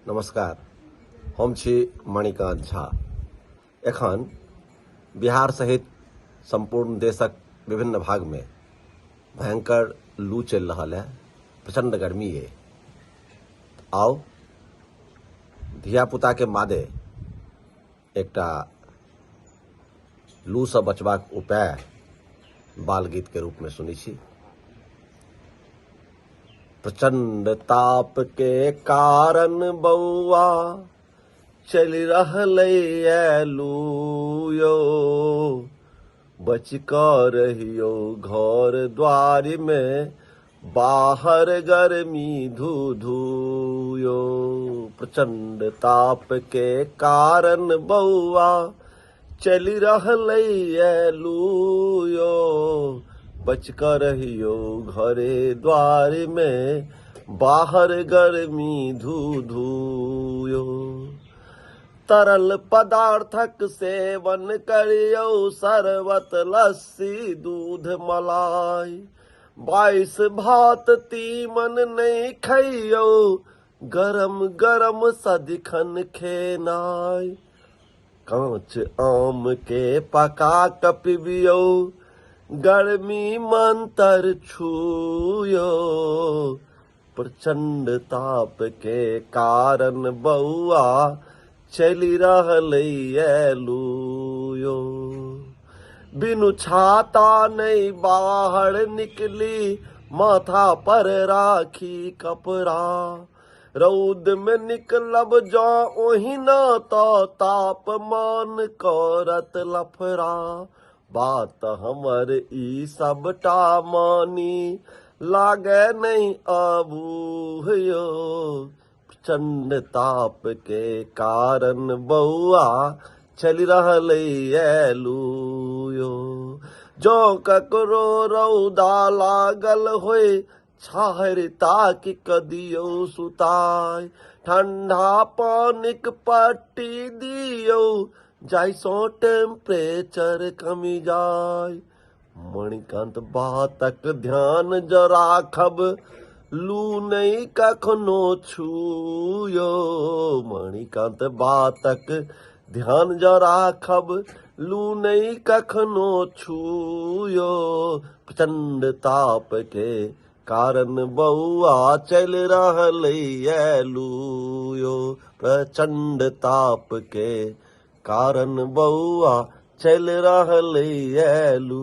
नमस्कार, हम छी मणिकांत झा। एखन बिहार सहित संपूर्ण देशक विभिन्न भाग में भयंकर लू चल रहा है, प्रचंड गर्मी है। आओ धिया पुता के मादे एकटा लू से बचबाक उपाय बाल गीत के रूप में सुनी छी। प्रचंड ताप के कारण बौआ चल रहलै लू यो, बच कर रहियो घर द्वार में, बाहर गर्मी धू धू यो। प्रचंड ताप के कारण बौआ चल रहलै लू यो, बच कर रहियो घरे द्वार में, बाहर गर्मी धू धू यो। तरल पदार्थक सेवन करियो, शरबत लस्सी दूध मलाई, 22 भात तीमन नहीं खइयो, गरम गरम सदिखन खेनाई। कांच आम के पका क पिबियो, गर्मी मंतर छूयो। प्रचंड ताप के कारण बौआ चली रहलै लू यो, बिनु छाता नहीं बाहर निकली, माथा पर राखी कपड़ा, रौद में निकलब जो ओहिना तो तापमान करत लफड़ा। बात हमर ई सबटा मानी, लागे नहीं अबूझयो। प्रचंड ताप के कारण बौआ चल रहलै लू यो। जो ककरो रौदा लागल होय, छाहरि ताकि क दियो सुताय, ठंडा पानिक पट्टी दियो, जाइसो टेम्परेचर कमी जाय। मणिकांत बातक ध्यान ज राखब, लू नहीं कखनो छूयो। मणिकांत बातक ध्यान ज राखब, लू नहीं कखनो छूयो। प्रचंड ताप के कारण बौआ चल रहलै लू यो, प्रचंड ताप के कारण बौआ चल रहलै लू।